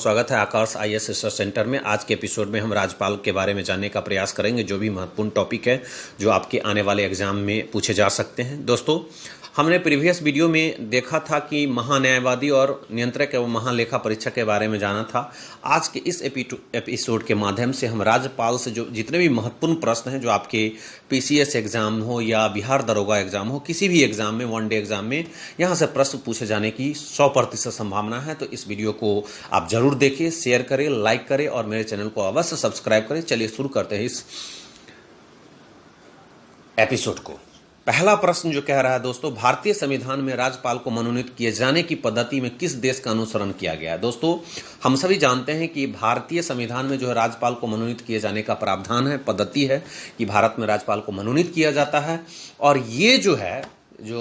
स्वागत है आकाश IAS research centre में। आज के एपिसोड में हम राज्यपाल के बारे में जानने का प्रयास करेंगे, जो भी महत्वपूर्ण टॉपिक है जो आपके आने वाले एग्जाम में पूछे जा सकते हैं। दोस्तों, हमने प्रीवियस वीडियो में देखा था कि महान्यायवादी और नियंत्रक एवं महालेखा परीक्षक के बारे में जाना था। आज के इस एपिसोड के माध्यम से हम राज्यपाल से जो जितने भी महत्वपूर्ण प्रश्न हैं, जो आपके पीसीएस एग्जाम हो या बिहार दरोगा एग्जाम हो, किसी भी एग्जाम में, वन डे एग्जाम में यहाँ से प्रश्न पूछे जाने की 100% संभावना है। तो इस वीडियो को आप जरूर देखिए, शेयर करें, लाइक करें और मेरे चैनल को अवश्य सब्सक्राइब करें। चलिए शुरू करते हैं इस एपिसोड को। पहला प्रश्न जो कह रहा है दोस्तों, भारतीय संविधान में राज्यपाल को मनोनीत किए जाने की पद्धति में किस देश का अनुसरण किया गया है। दोस्तों, हम सभी जानते हैं कि भारतीय संविधान में जो है राज्यपाल को मनोनीत किए जाने का प्रावधान है, पद्धति है कि भारत में राज्यपाल को मनोनीत किया जाता है। और ये जो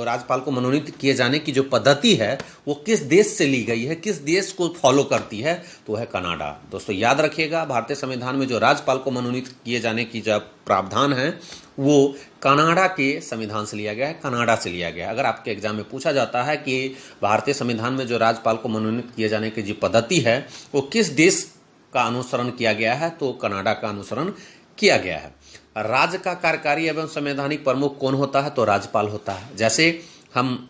राज्यपाल को मनोनीत किए जाने की जो पद्धति है वो किस देश से ली गई है, किस देश को फॉलो करती है, तो है कनाडा। दोस्तों याद रखिएगा, भारतीय संविधान में जो राज्यपाल को मनोनीत किए जाने की जो प्रावधान है वो कनाडा के संविधान से लिया गया है, कनाडा से लिया गया है। अगर आपके एग्जाम में पूछा जाता है कि भारतीय संविधान में जो राज्यपाल को मनोनीत किए जाने की जो पद्धति है वो किस देश का अनुसरण किया गया है, तो कनाडा का अनुसरण किया गया है। राज्य का कार्यकारी एवं संवैधानिक प्रमुख कौन होता है, तो राज्यपाल होता है। जैसे हम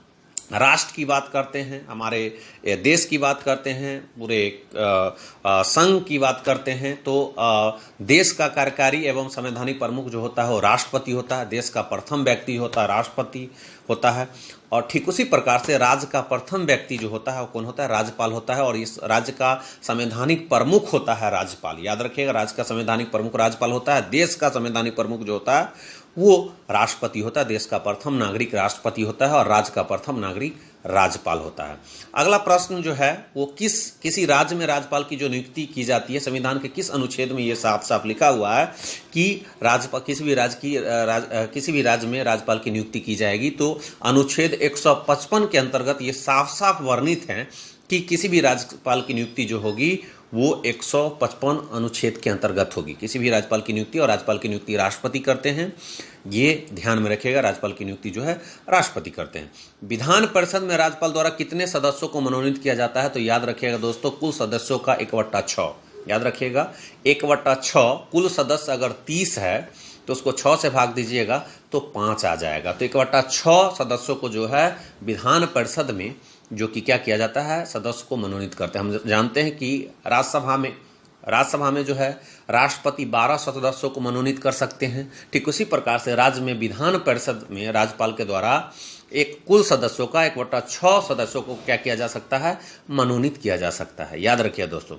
राष्ट्र की बात करते हैं, हमारे देश की बात करते हैं, पूरे संघ की बात करते हैं, तो देश का कार्यकारी एवं संवैधानिक प्रमुख जो होता है वो राष्ट्रपति होता है। देश का प्रथम व्यक्ति होता है राष्ट्रपति होता है। और ठीक उसी प्रकार से राज्य का प्रथम व्यक्ति जो होता है वो कौन होता है, राज्यपाल होता है। और इस राज्य का संवैधानिक प्रमुख होता है राज्यपाल। याद रखिएगा, राज्य का संवैधानिक प्रमुख राज्यपाल होता है। देश का संवैधानिक प्रमुख जो होता है वो राष्ट्रपति होता है। देश का प्रथम नागरिक राष्ट्रपति होता है और राज्य का प्रथम नागरिक राज्यपाल होता है। अगला प्रश्न जो है वो किसी राज्य में राज्यपाल की जो नियुक्ति की जाती है, संविधान के किस अनुच्छेद में ये साफ साफ लिखा हुआ है कि राज्यपाल किसी भी राज्य में राज्यपाल की नियुक्ति की जाएगी, तो अनुच्छेद 155 के अंतर्गत ये साफ साफ वर्णित है कि किसी भी राज्यपाल की नियुक्ति जो होगी वो 155 अनुच्छेद के अंतर्गत होगी। किसी भी राज्यपाल की नियुक्ति, और राज्यपाल की नियुक्ति राष्ट्रपति करते हैं, ये ध्यान में रखिएगा, राज्यपाल की नियुक्ति जो है राष्ट्रपति करते हैं। विधान परिषद में राज्यपाल द्वारा कितने सदस्यों को मनोनीत किया जाता है, तो याद रखिएगा दोस्तों, कुल सदस्यों का 1/6। याद रखिएगा 1/6। कुल सदस्य अगर 30 है तो उसको 6 से भाग दीजिएगा तो 5 आ जाएगा। तो 1/6 सदस्यों को जो है विधान परिषद में जो कि क्या किया जाता है, सदस्य को मनोनीत करते हैं। हम जानते हैं कि राज्यसभा में जो है राष्ट्रपति 12 सदस्यों को मनोनीत कर सकते हैं। ठीक उसी प्रकार से राज्य में विधान परिषद में राज्यपाल के द्वारा एक कुल सदस्यों का 1/6 सदस्यों को क्या किया जा सकता है, मनोनीत किया जा सकता है। याद रखिए दोस्तों,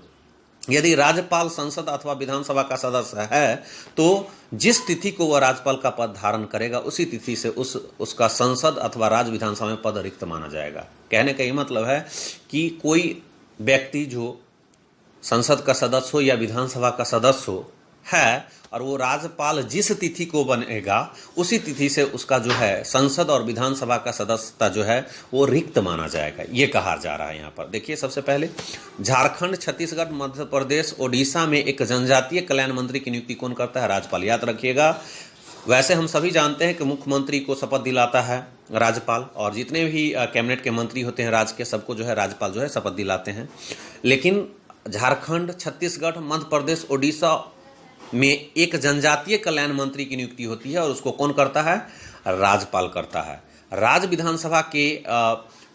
यदि राज्यपाल संसद अथवा विधानसभा का सदस्य है तो जिस तिथि को वह राज्यपाल का पद धारण करेगा उसी तिथि से उसका संसद अथवा राज्य विधानसभा में पद रिक्त माना जाएगा। कहने का ये मतलब है कि कोई व्यक्ति जो संसद का सदस्य हो या विधानसभा का सदस्य हो है और वो राज्यपाल जिस तिथि को बनेगा उसी तिथि से उसका जो है संसद और विधानसभा का सदस्यता जो है वो रिक्त माना जाएगा, ये कहा जा रहा है यहाँ पर। देखिए, सबसे पहले झारखंड, छत्तीसगढ़, मध्य प्रदेश, ओडिशा में एक जनजातीय कल्याण मंत्री की नियुक्ति कौन करता है, राज्यपाल। याद रखिएगा, वैसे हम सभी जानते हैं कि मुख्यमंत्री को शपथ दिलाता है राज्यपाल, और जितने भी कैबिनेट के मंत्री होते हैं राज्य के, सबको जो है राज्यपाल जो है शपथ दिलाते हैं। लेकिन झारखंड, छत्तीसगढ़, मध्य प्रदेश, ओडिशा में एक जनजातीय कल्याण मंत्री की नियुक्ति होती है और उसको कौन करता है, राज्यपाल करता है। राज्य विधानसभा के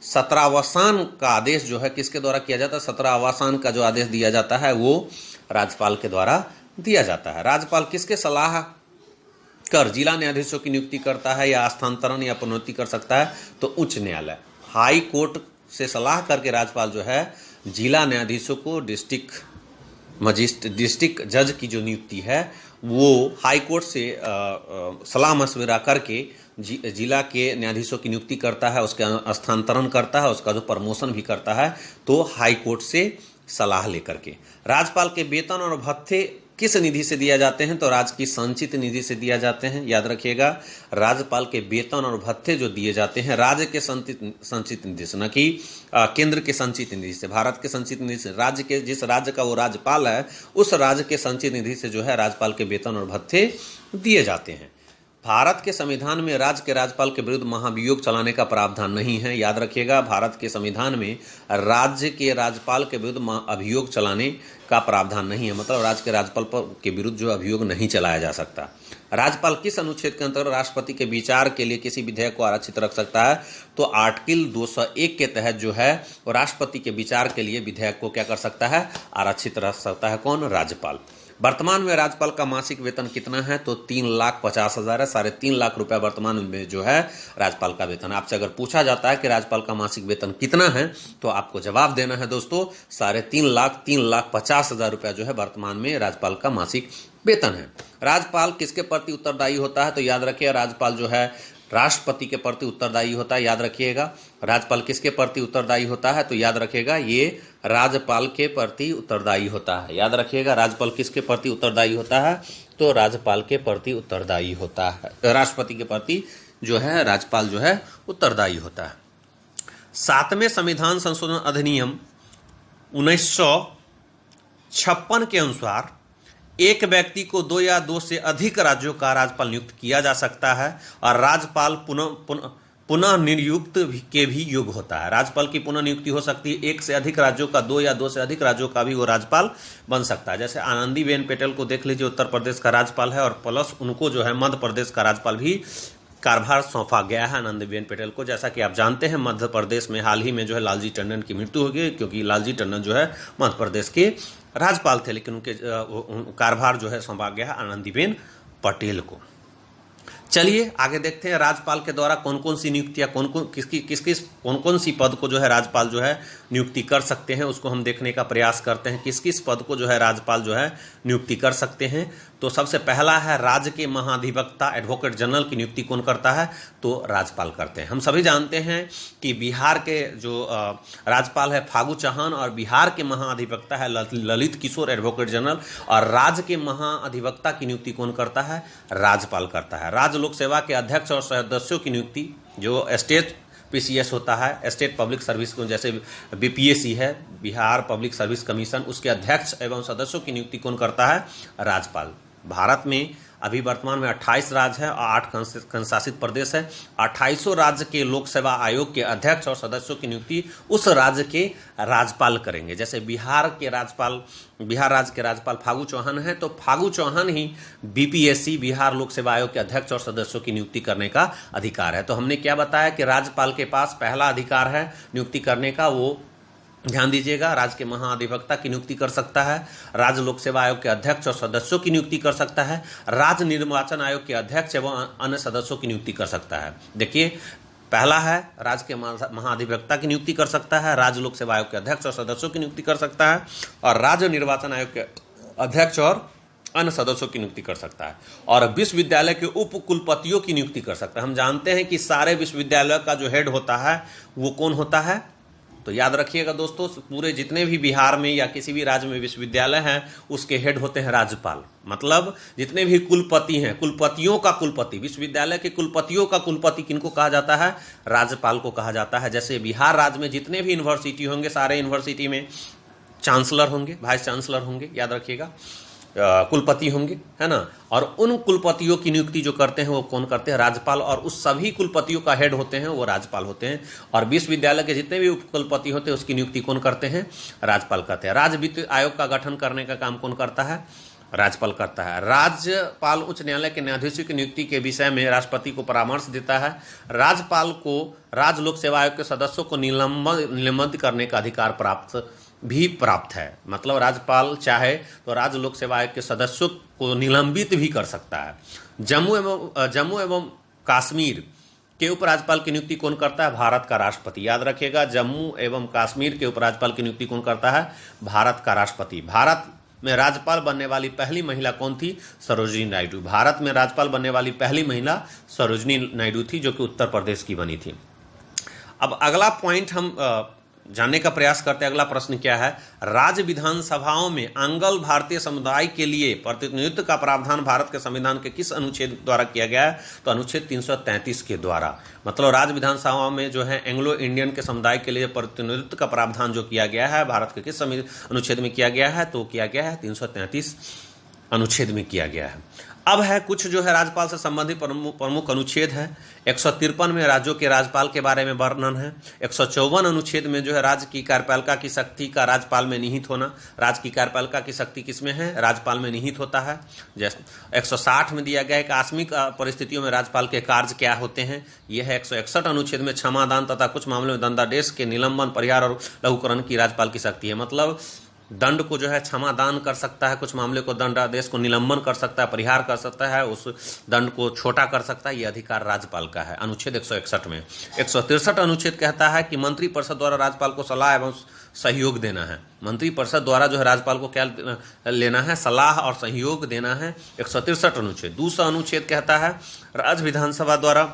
17वासान का आदेश जो है किसके द्वारा किया जाता है, 17वासान का जो आदेश दिया जाता है वो राज्यपाल के द्वारा दिया जाता है। राज्यपाल किसके सलाह कर जिला न्यायाधीशों की नियुक्ति करता है या स्थानांतरण या प्रोन्नति कर सकता है, तो उच्च न्यायालय, हाई कोर्ट से सलाह करके राज्यपाल जो है जिला न्यायाधीशों को, डिस्ट्रिक्ट जज की जो नियुक्ति है वो हाई कोर्ट से सलाह मशविरा करके जिला के न्यायाधीशों की नियुक्ति करता है, उसका स्थानांतरण करता है, उसका जो प्रमोशन भी करता है, तो हाई कोर्ट से सलाह लेकर के। राज्यपाल के वेतन और भत्ते किस निधि से दिया जाते हैं, तो राज्य की संचित निधि से दिया जाते हैं। याद रखिएगा, राज्यपाल के वेतन और भत्ते जो दिए जाते हैं राज्य के संचित निधि से, न कि केंद्र के संचित निधि से। भारत के संचित निधि से, राज्य के जिस राज्य का वो राज्यपाल है उस राज्य के संचित निधि से जो है राज्यपाल के वेतन और भत्ते दिए जाते हैं। भारत के संविधान में राज्य के राज्यपाल के विरुद्ध महाभियोग चलाने का प्रावधान नहीं है। याद रखिएगा, भारत के संविधान में राज्य के राज्यपाल के विरुद्ध अभियोग चलाने का प्रावधान नहीं है, मतलब राज्य के राज्यपाल के विरुद्ध जो अभियोग नहीं चलाया जा सकता। राज्यपाल किस अनुच्छेद के अंतर्गत राष्ट्रपति के विचार के लिए किसी विधेयक को आरक्षित रख सकता है? तो आर्टिकल 201 के तहत जो है वो राष्ट्रपति के विचार के लिए विधेयक को क्या कर सकता है? आरक्षित रख सकता है। कौन? राज्यपाल। वर्तमान में राज्यपाल का मासिक वेतन कितना है? तो 3,50,000 है। 3.5 लाख रुपया वर्तमान में जो है राज्यपाल का वेतन। आपसे अगर पूछा जाता है कि राज्यपाल का मासिक वेतन कितना है, तो आपको जवाब देना है दोस्तों 3,50,000 रुपया जो है वर्तमान में राज्यपाल का मासिक वेतन है। राज्यपाल किसके प्रति उत्तरदायी होता है? तो याद रखिए, राज्यपाल जो है राष्ट्रपति के प्रति उत्तरदायी होता है। याद रखिएगा, राज्यपाल किसके प्रति उत्तरदायी होता है? तो याद रखिएगा, ये राज्यपाल के प्रति उत्तरदायी होता है। याद रखिएगा, राज्यपाल किसके प्रति उत्तरदायी होता है? तो राज्यपाल के प्रति उत्तरदायी होता है। राष्ट्रपति के प्रति जो है राज्यपाल जो है उत्तरदायी होता है। 7वें संविधान संशोधन अधिनियम 1956 के अनुसार एक व्यक्ति को 2 या 2 से अधिक राज्यों का राज्यपाल नियुक्त किया जा सकता है और राज्यपाल पुनः नियुक्त के भी योग्य होता है। राज्यपाल की पुनः नियुक्ति हो सकती है। 1 से अधिक राज्यों का, 2 या 2 से अधिक राज्यों का भी वो राज्यपाल बन सकता है। जैसे आनंदीबेन पटेल को देख लीजिए, उत्तर प्रदेश का राज्यपाल है, और प्लस उनको जो है मध्य प्रदेश का राज्यपाल भी कार्यभार सौंपा गया है आनंदीबेन पटेल को। जैसा कि आप जानते हैं, मध्य प्रदेश में हाल ही में जो है लालजी टंडन की मृत्यु हो गई, क्योंकि लालजी टंडन जो है मध्य प्रदेश के राज्यपाल थे, लेकिन उनके कार्यभार जो है सौंपा गया है आनंदीबेन पटेल को। चलिए आगे देखते हैं, राज्यपाल के द्वारा कौन कौन सी नियुक्तियां, कौन कौन सी पद को जो है राज्यपाल जो है नियुक्ति कर सकते हैं, उसको हम देखने का प्रयास करते हैं। किस किस पद को जो है राज्यपाल जो है नियुक्ति कर सकते हैं। तो सबसे पहला है राज्य के महाधिवक्ता, एडवोकेट जनरल की नियुक्ति कौन करता है? तो राज्यपाल करते हैं। हम सभी जानते हैं कि बिहार के जो राज्यपाल है फागू चौहान, और बिहार के महाधिवक्ता है ललित किशोर एडवोकेट जनरल, और राज्य के महाधिवक्ता की नियुक्ति कौन करता है? राज्यपाल करता है। राज्य लोक सेवा के अध्यक्ष और सदस्यों की नियुक्ति, जो स्टेट पीसीएस होता है, स्टेट पब्लिक सर्विस को, जैसे बीपीएससी है, बिहार पब्लिक सर्विस कमीशन, उसके अध्यक्ष एवं सदस्यों की नियुक्ति कौन करता है? राज्यपाल। भारत में अभी वर्तमान में 28 राज्य है और 8 केंद्रशासित प्रदेश है। 28 राज्य के लोक सेवा आयोग के अध्यक्ष और सदस्यों की नियुक्ति उस राज्य के राज्यपाल करेंगे। जैसे बिहार राज्य के राज्यपाल फागू चौहान है, तो फागू चौहान ही बीपीएससी, बिहार लोक सेवा आयोग के अध्यक्ष और सदस्यों की नियुक्ति करने का अधिकार है। तो हमने क्या बताया कि राज्यपाल के पास पहला अधिकार है नियुक्ति करने का, वो ध्यान दीजिएगा, राज्य के महाधिवक्ता की नियुक्ति कर सकता है, राज्य लोक सेवा आयोग के अध्यक्ष और सदस्यों की नियुक्ति कर सकता है, राज्य निर्वाचन आयोग के अध्यक्ष एवं अन्य सदस्यों की नियुक्ति कर सकता है। देखिए, पहला है राज्य के महाधिवक्ता की नियुक्ति कर सकता है, राज्य लोक सेवा आयोग के अध्यक्ष और सदस्यों की नियुक्ति कर सकता है, और राज्य निर्वाचन आयोग के अध्यक्ष और अन्य सदस्यों की नियुक्ति कर सकता है, और विश्वविद्यालय के उप कुलपतियों की नियुक्ति कर सकता है। हम जानते हैं कि सारे विश्वविद्यालय का जो हेड होता है वो कौन होता है? तो याद रखिएगा दोस्तों, पूरे जितने भी बिहार में या किसी भी राज्य में विश्वविद्यालय हैं, उसके हेड होते हैं राज्यपाल। मतलब जितने भी कुलपति हैं, कुलपतियों का कुलपति, विश्वविद्यालय के कुलपतियों का कुलपति किनको कहा जाता है? राज्यपाल को कहा जाता है। जैसे बिहार राज्य में जितने भी यूनिवर्सिटी होंगे, सारे यूनिवर्सिटी में चांसलर होंगे, वाइस चांसलर होंगे, याद रखिएगा, कुलपति होंगे, है ना। और उन कुलपतियों की नियुक्ति जो करते हैं वो कौन करते हैं? राज्यपाल। और उस सभी कुलपतियों का हेड होते हैं वो राज्यपाल होते हैं। और विश्वविद्यालय के जितने भी उप कुलपति होते हैं उसकी नियुक्ति कौन करते हैं? राज्यपाल करते हैं। राज्य वित्त आयोग का गठन करने का काम कौन करता है? राज्यपाल करता है। राज्यपाल उच्च न्यायालय के न्यायाधीशों की नियुक्ति के विषय में राष्ट्रपति को परामर्श देता है। राज्यपाल को राज्य लोक सेवा आयोग के सदस्यों को निलंबित करने का अधिकार प्राप्त है। मतलब राज्यपाल चाहे तो राज्य लोक सेवा आयोग के सदस्यों को निलंबित भी कर सकता है। जम्मू एवं कश्मीर के उपराज्यपाल की नियुक्ति कौन करता है? भारत का राष्ट्रपति। याद रखिएगा, जम्मू एवं कश्मीर के उपराज्यपाल की नियुक्ति कौन करता है? भारत का राष्ट्रपति। भारत में राज्यपाल बनने वाली पहली महिला कौन थी? सरोजिनी नायडू। भारत में राज्यपाल बनने वाली पहली महिला सरोजिनी नायडू थी, जो कि उत्तर प्रदेश की बनी थी। अब अगला पॉइंट हम जानने का प्रयास करते हैं। अगला प्रश्न क्या है? राज्य विधानसभाओं में आंग्ल भारतीय समुदाय के लिए प्रतिनिधित्व का प्रावधान भारत के संविधान के किस अनुच्छेद द्वारा किया गया है? तो अनुच्छेद 333 के द्वारा। मतलब राज्य विधानसभाओं में जो है एंग्लो इंडियन के समुदाय के लिए प्रतिनिधित्व का प्रावधान जो किया गया है भारत के किस अनुच्छेद में किया गया है? तो किया गया है 333 अनुच्छेद में किया गया है। अब है कुछ जो है राज्यपाल से संबंधित प्रमुख अनुच्छेद है। 153 में राज्यों के राज्यपाल के बारे में वर्णन है। 154 अनुच्छेद में जो है राज्य की कार्यपालिका की शक्ति का राज्यपाल में निहित होना। राज्य की कार्यपालिका की शक्ति किसमें है? राज्यपाल में निहित होता है। जैसे 160 में दिया गया है कि आकस्मिक परिस्थितियों में राज्यपाल के कार्य क्या होते हैं। यह है 161 अनुच्छेद में क्षमादान तथा कुछ मामलों में दंडादेश के निलंबन, परिहार और लघुकरण की राज्यपाल की शक्ति है। मतलब दंड को जो है क्षमा दान कर सकता है, कुछ मामले को दंडादेश को निलंबन कर सकता है, परिहार कर सकता है, उस दंड को छोटा कर सकता है। ये अधिकार राज्यपाल का है अनुच्छेद 161 में। 163 अनुच्छेद कहता है कि मंत्रिपरिषद द्वारा राज्यपाल को सलाह एवं सहयोग देना है। मंत्रिपरिषद द्वारा जो है राज्यपाल को क्या लेना है? सलाह और सहयोग देना है। 163 अनुच्छेद। दूसरा अनुच्छेद कहता है राज्य विधानसभा द्वारा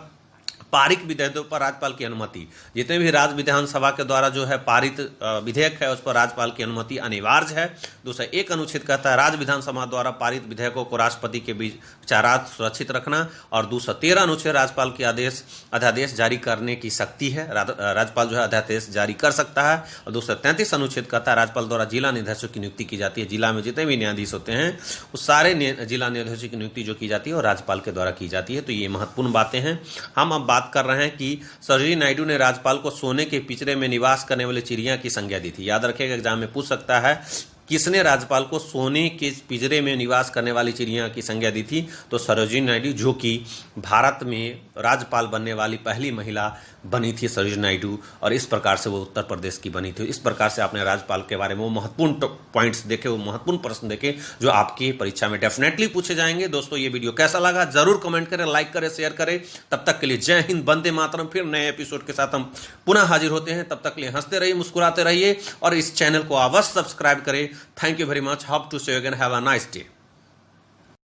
पारित विधेयकों पर राज्यपाल की अनुमति। जितने भी राज्य विधानसभा के द्वारा जो है पारित विधेयक है उस पर राज्यपाल की अनुमति अनिवार्य है। दूसरा एक अनुच्छेद कहता है राज्य विधानसभा द्वारा पारित विधेयकों को राष्ट्रपति के बीच विचारार्थ सुरक्षित रखना। और दूसरा 13 अनुच्छेद राज्यपाल की अध्यादेश जारी करने की शक्ति है। राज्यपाल जो है अध्यादेश जारी कर सकता है। और दूसरा 33 अनुच्छेद कहता है राज्यपाल द्वारा जिला न्यायाधीशों की नियुक्ति की जाती है। जिला में जितने भी न्यायाधीश होते हैं उस सारे जिला न्यायाधीशों की नियुक्ति जो की जाती है वो राज्यपाल के द्वारा की जाती है। तो ये महत्वपूर्ण बातें हैं। हम अब बात कर रहे हैं कि सरोजिनी नायडू ने राज्यपाल को सोने के पिंजरे में निवास करने वाली चिड़िया की संज्ञा दी थी। याद रखिएगा, एग्जाम में पूछ सकता है किसने राज्यपाल को सोने के पिंजरे में निवास करने वाली चिड़िया की संज्ञा दी थी? तो सरोजिनी नायडू, जो कि भारत में राज्यपाल बनने वाली पहली महिला बनी थी सरोजिनी नायडू, और इस प्रकार से वो उत्तर प्रदेश की बनी थी। इस प्रकार से आपने राज्यपाल के बारे में वो महत्वपूर्ण पॉइंट्स देखे, वो महत्वपूर्ण प्रश्न देखे जो आपकी परीक्षा में डेफिनेटली पूछे जाएंगे। दोस्तों ये वीडियो कैसा लगा जरूर कमेंट करें, लाइक करें, शेयर करें। तब तक के लिए जय हिंद, वंदे मातरम। फिर नए एपिसोड के साथ हम पुनः हाजिर होते हैं। तब तक के लिए हंसते रहिए, मुस्कुराते रहिए और इस चैनल को अवश्य सब्सक्राइब करें। Thank you very much. Hope to see you again. Have a nice day.